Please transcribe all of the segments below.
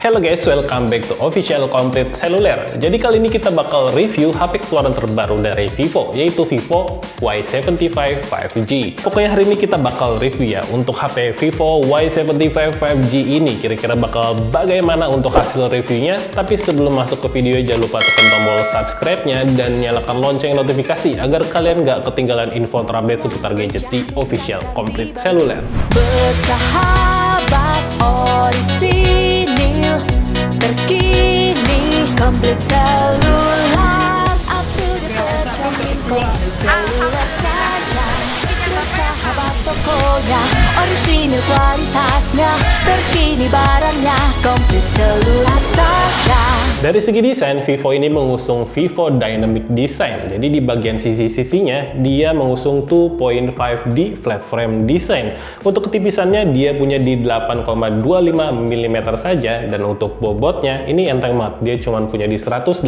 Halo guys, welcome back to Official Complete Cellular. Jadi kali ini kita bakal review HP keluaran terbaru dari Vivo, yaitu Vivo Y75 5G. Pokoknya hari ini kita bakal review ya untuk HP Vivo Y75 5G ini. Kira-kira bakal bagaimana untuk hasil reviewnya. Tapi sebelum masuk ke video, jangan lupa tekan tombol subscribe-nya dan nyalakan lonceng notifikasi agar kalian nggak ketinggalan info terupdate seputar gadget di Official Complete Cellular. Bersahabat orisinil terkini, Complete Cellular, up to the terjamin. Complete Cellular saja, bersahabat tokonya, orisinil kualitasnya, terkini barangnya, Complete Cellular saja. Dari segi desain, Vivo ini mengusung Vivo Dynamic Design. Jadi di bagian sisi-sisinya, dia mengusung 2.5D flat frame design. Untuk ketipisannya, dia punya di 8,25 mm saja. Dan untuk bobotnya, ini enteng banget. Dia cuma punya di 187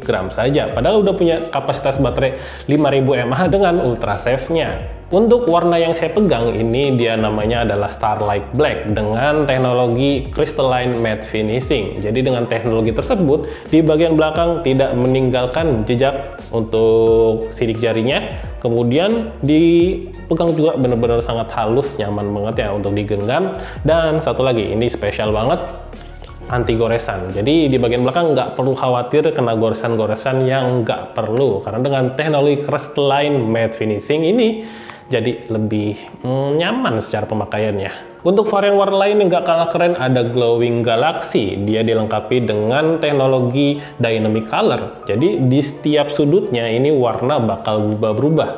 gram saja. Padahal udah punya kapasitas baterai 5000 mAh dengan ultra safe-nya. Untuk warna yang saya pegang ini dia namanya adalah Starlight Black dengan teknologi crystalline matte finishing. Jadi dengan teknologi tersebut di bagian belakang tidak meninggalkan jejak untuk sidik jarinya. Kemudian dipegang juga benar-benar sangat halus, nyaman banget ya untuk digenggam. Dan satu lagi, ini spesial banget, anti goresan. Jadi di bagian belakang nggak perlu khawatir kena goresan-goresan yang nggak perlu, karena dengan teknologi crystalline matte finishing ini jadi lebih nyaman secara pemakaiannya. Untuk varian warna lain yang nggak kalah keren ada Glowing Galaxy. Dia dilengkapi dengan teknologi Dynamic Color. Jadi di setiap sudutnya ini warna bakal berubah-berubah.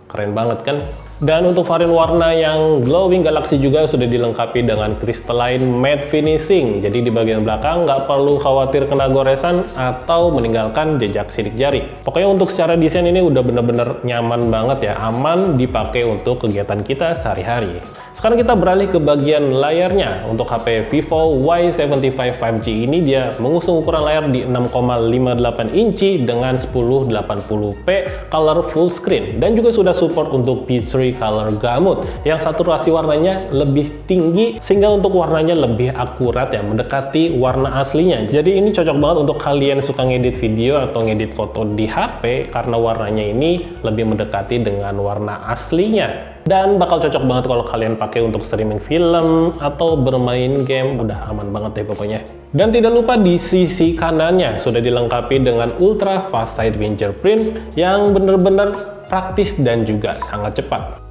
Keren banget kan? Dan untuk varian warna yang Glowing Galaxy juga sudah dilengkapi dengan crystalline matte finishing. Jadi di bagian belakang nggak perlu khawatir kena goresan atau meninggalkan jejak sidik jari. Pokoknya untuk secara desain ini udah bener-bener nyaman banget ya, aman dipakai untuk kegiatan kita sehari-hari. Sekarang kita beralih ke bagian layarnya. Untuk HP Vivo Y75 5G ini dia mengusung ukuran layar di 6,58 inci dengan 1080p color full screen. Dan juga sudah support untuk P3 color gamut yang saturasi warnanya lebih tinggi sehingga untuk warnanya lebih akurat ya, mendekati warna aslinya. Jadi ini cocok banget untuk kalian suka ngedit video atau ngedit foto di HP karena warnanya ini lebih mendekati dengan warna aslinya. Dan bakal cocok banget kalau kalian pakai untuk streaming film atau bermain game, udah aman banget deh pokoknya. Dan tidak lupa di sisi kanannya sudah dilengkapi dengan ultra fast side fingerprint yang benar-benar praktis dan juga sangat cepat.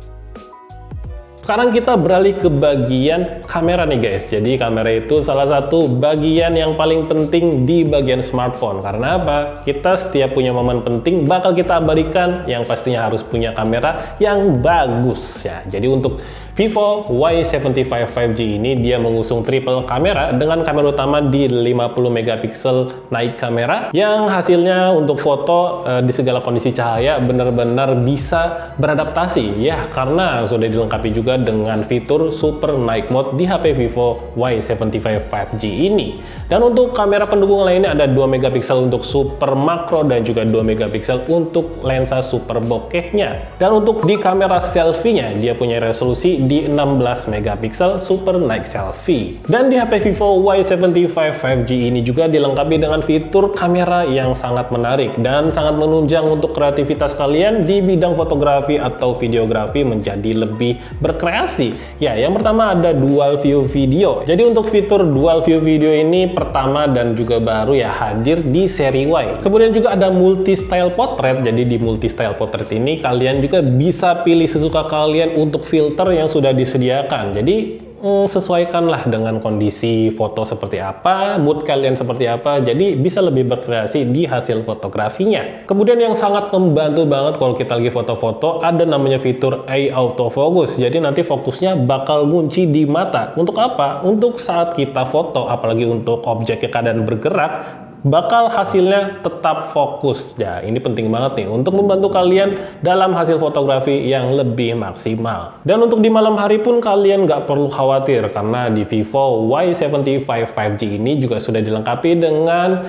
Sekarang kita beralih ke bagian kamera nih guys. Jadi kamera itu salah satu bagian yang paling penting di bagian smartphone. Karena apa? Kita setiap punya momen penting bakal kita abadikan, yang pastinya harus punya kamera yang bagus ya. Jadi untuk Vivo Y75 5G ini dia mengusung triple kamera dengan kamera utama di 50 megapiksel naik kamera yang hasilnya untuk foto di segala kondisi cahaya benar-benar bisa beradaptasi ya, karena sudah dilengkapi juga dengan fitur Super Night Mode di HP Vivo Y75 5G ini. Dan untuk kamera pendukung lainnya ada 2 megapiksel untuk super makro dan juga 2 megapiksel untuk lensa super bokehnya. Dan untuk di kamera selfie-nya dia punya resolusi di 16 megapiksel super night selfie. Dan di HP Vivo Y75 5G ini juga dilengkapi dengan fitur kamera yang sangat menarik dan sangat menunjang untuk kreativitas kalian di bidang fotografi atau videografi menjadi lebih berkreasi. Ya, yang pertama ada dual view video. Jadi untuk fitur dual view video ini pertama dan juga baru ya, hadir di seri Y. Kemudian juga ada multi style portrait. Jadi di multi style portrait ini kalian juga bisa pilih sesuka kalian untuk filter yang sudah disediakan. Jadi sesuaikanlah dengan kondisi foto seperti apa, mood kalian seperti apa, jadi bisa lebih berkreasi di hasil fotografinya. Kemudian yang sangat membantu banget kalau kita lagi foto-foto ada namanya fitur AI autofocus. Jadi nanti fokusnya bakal ngunci di mata. Untuk apa? Untuk saat kita foto, apalagi untuk objek yang keadaan bergerak, bakal hasilnya tetap fokus. Ya, ini penting banget nih untuk membantu kalian dalam hasil fotografi yang lebih maksimal. Dan untuk di malam hari pun kalian nggak perlu khawatir karena di Vivo Y75 5G ini juga sudah dilengkapi dengan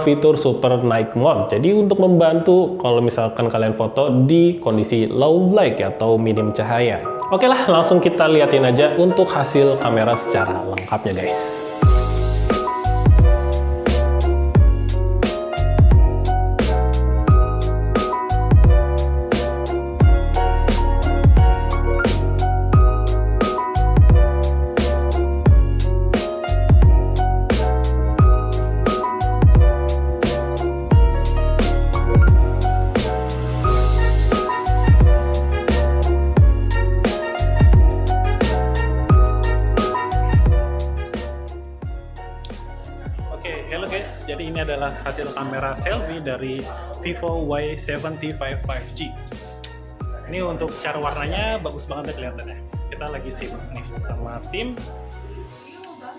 fitur Super Night Mode. Jadi untuk membantu kalau misalkan kalian foto di kondisi low light atau minim cahaya. Oke lah, langsung kita liatin aja untuk hasil kamera secara lengkapnya guys. Oke, hello guys. Jadi ini adalah hasil kamera selfie dari Vivo Y75 5G. Ini untuk secara warnanya bagus banget ya kelihatannya. Kita lagi sibuk nih sama tim.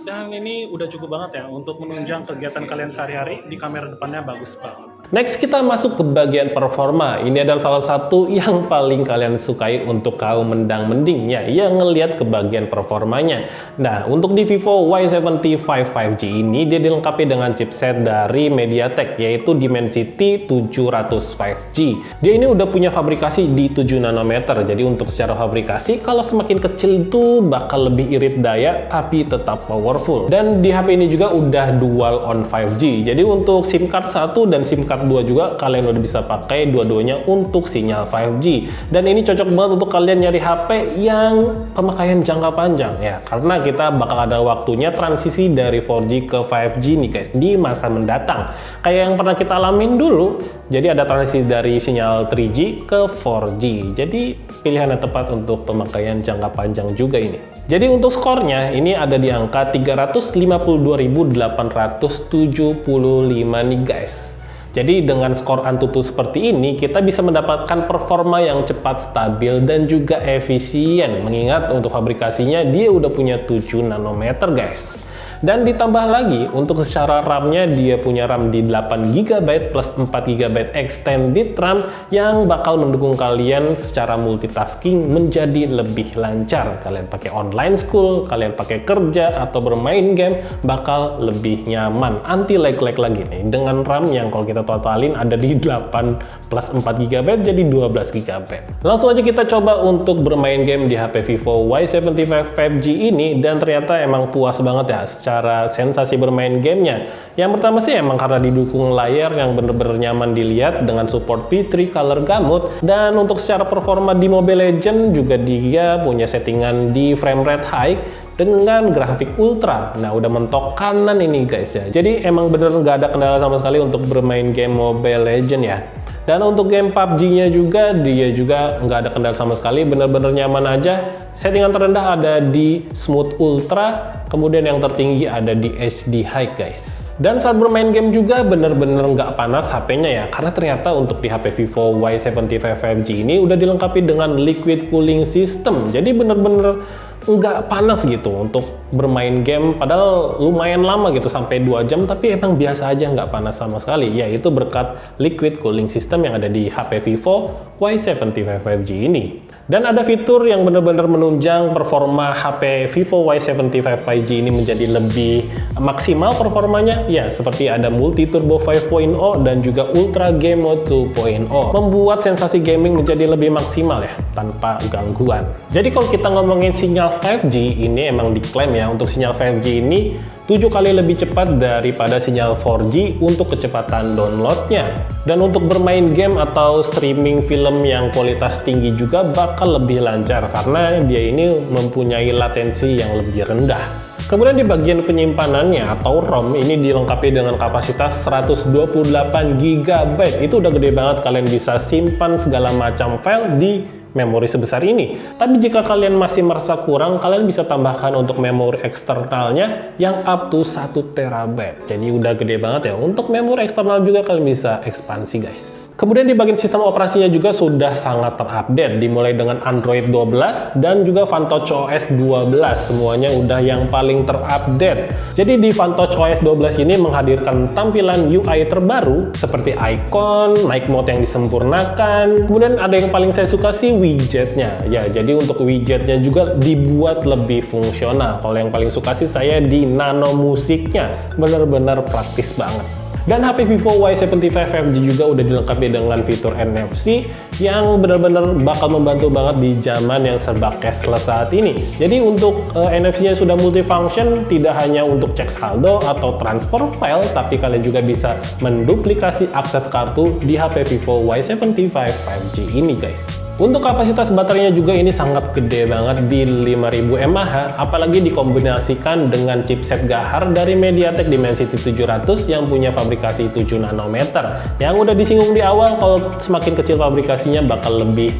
Dan ini udah cukup banget ya untuk menunjang kegiatan kalian sehari-hari. Di kamera depannya bagus banget. Next kita masuk ke bagian performa. Ini adalah salah satu yang paling kalian sukai untuk kaum mendang-mending ya, yang ngelihat ke bagian performanya. Nah, untuk di Vivo Y75 5G ini dia dilengkapi dengan chipset dari MediaTek yaitu Dimensity 700 5G. Dia ini udah punya fabrikasi di 7 nanometer. Jadi untuk secara fabrikasi kalau semakin kecil itu bakal lebih irit daya tapi tetap powerful. Dan di HP ini juga udah dual on 5G. Jadi untuk SIM card 1 dan SIM card 2 juga kalian udah bisa pakai dua-duanya untuk sinyal 5G. Dan ini cocok banget untuk kalian nyari HP yang pemakaian jangka panjang ya, karena kita bakal ada waktunya transisi dari 4G ke 5G nih guys di masa mendatang. Kayak yang pernah kita alamin dulu. Jadi ada transisi dari sinyal 3G ke 4G. Jadi pilihan yang tepat untuk pemakaian jangka panjang juga ini. Jadi untuk skornya ini ada di angka 352.875 nih guys. Jadi dengan skor Antutu seperti ini, kita bisa mendapatkan performa yang cepat, stabil, dan juga efisien. Mengingat untuk fabrikasinya dia udah punya 7 nanometer guys. Dan ditambah lagi, untuk secara RAM-nya dia punya RAM di 8GB plus 4GB extended RAM yang bakal mendukung kalian secara multitasking menjadi lebih lancar. Kalian pakai online school, kalian pakai kerja, atau bermain game, bakal lebih nyaman. Anti lag-lag lagi nih, dengan RAM yang kalau kita totalin ada di 8 plus 4GB jadi 12GB. Langsung aja kita coba untuk bermain game di HP Vivo Y75 5G ini, dan ternyata emang puas banget ya secara sensasi bermain gamenya. Yang pertama sih emang karena didukung layar yang bener-bener nyaman dilihat dengan support P3 color gamut, dan untuk secara performa di Mobile Legends juga dia punya settingan di frame rate high dengan grafik ultra. Nah udah mentok kanan ini guys ya, jadi emang bener nggak ada kendala sama sekali untuk bermain game Mobile Legends ya. Dan untuk game PUBG-nya juga, dia juga nggak ada kendala sama sekali, bener-bener nyaman aja. Settingan terendah ada di Smooth Ultra, kemudian yang tertinggi ada di HD High guys. Dan saat bermain game juga bener-bener nggak panas HP-nya ya, karena ternyata untuk di HP Vivo Y75 5G ini udah dilengkapi dengan liquid cooling system. Jadi bener-bener nggak panas gitu untuk bermain game, padahal lumayan lama gitu sampai 2 jam, tapi emang biasa aja nggak panas sama sekali, yaitu berkat liquid cooling system yang ada di HP Vivo Y75 5G ini. Dan ada fitur yang benar-benar menunjang performa HP Vivo Y75 5G ini menjadi lebih maksimal performanya ya, seperti ada multi turbo 5.0 dan juga ultra game mode 2.0, membuat sensasi gaming menjadi lebih maksimal ya tanpa gangguan. Jadi kalau kita ngomongin sinyal 5G ini emang diklaim ya, untuk sinyal 5G ini 7 kali lebih cepat daripada sinyal 4G untuk kecepatan downloadnya. Dan untuk bermain game atau streaming film yang kualitas tinggi juga bakal lebih lancar karena dia ini mempunyai latensi yang lebih rendah. Kemudian di bagian penyimpanannya atau ROM ini dilengkapi dengan kapasitas 128GB. Itu udah gede banget, kalian bisa simpan segala macam file di memori sebesar ini. Tapi jika kalian masih merasa kurang, kalian bisa tambahkan untuk memori eksternalnya yang up to 1TB. Jadi udah gede banget ya. Untuk memori eksternal juga kalian bisa ekspansi guys. Kemudian di bagian sistem operasinya juga sudah sangat terupdate, dimulai dengan Android 12 dan juga Fantouch OS 12, semuanya udah yang paling terupdate. Jadi di Fantouch OS 12 ini menghadirkan tampilan UI terbaru seperti icon, night mode yang disempurnakan, kemudian ada yang paling saya suka sih widgetnya. Ya, jadi untuk widgetnya juga dibuat lebih fungsional. Kalau yang paling suka sih saya di nano musiknya, bener-bener praktis banget. Dan HP Vivo Y75 5G juga udah dilengkapi dengan fitur NFC yang benar-benar bakal membantu banget di zaman yang serba cashless saat ini. Jadi untuk NFC-nya sudah multifunction, tidak hanya untuk cek saldo atau transfer file, tapi kalian juga bisa menduplikasi akses kartu di HP Vivo Y75 5G ini guys. Untuk kapasitas baterainya juga ini sangat gede banget di 5000 mAh, apalagi dikombinasikan dengan chipset Gahar dari MediaTek Dimensity 700 yang punya fabrikasi 7 nanometer. Yang udah disinggung di awal, kalau semakin kecil fabrikasinya bakal lebih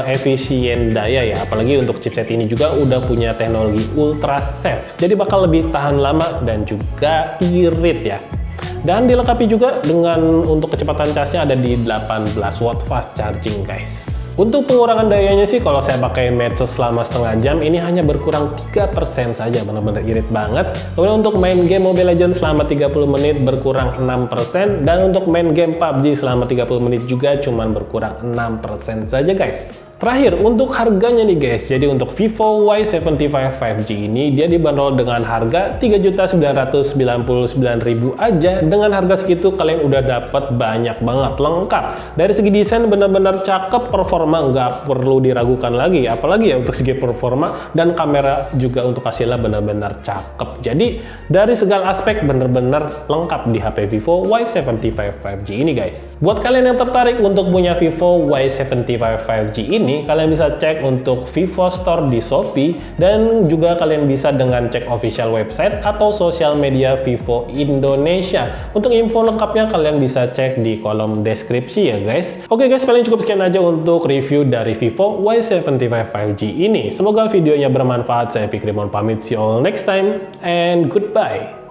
efisien daya ya, apalagi untuk chipset ini juga udah punya teknologi ultra safe, jadi bakal lebih tahan lama dan juga irit ya. Dan dilengkapi juga dengan untuk kecepatan casnya ada di 18 watt fast charging guys. Untuk pengurangan dayanya sih kalau saya pakai medsos selama setengah jam ini hanya berkurang 3% saja, benar-benar irit banget. Kemudian untuk main game Mobile Legends selama 30 menit berkurang 6%, dan untuk main game PUBG selama 30 menit juga cuman berkurang 6% saja guys. Terakhir, untuk harganya nih guys, jadi untuk Vivo Y75 5G ini dia dibanderol dengan harga 3.999.000 aja. Dengan harga segitu kalian udah dapat banyak banget lengkap. Dari segi desain benar-benar cakep, performa nggak perlu diragukan lagi, apalagi ya untuk segi performa, dan kamera juga untuk hasilnya benar-benar cakep. Jadi dari segala aspek benar-benar lengkap di HP Vivo Y75 5G ini guys. Buat kalian yang tertarik untuk punya Vivo Y75 5G ini, kalian bisa cek untuk Vivo Store di Shopee, dan juga kalian bisa dengan cek official website atau sosial media Vivo Indonesia. Untuk info lengkapnya kalian bisa cek di kolom deskripsi ya guys. Oke guys, paling cukup sekian aja untuk review dari Vivo Y75 5G ini. Semoga videonya bermanfaat. Saya Fikri mohon pamit, see you all next time and goodbye.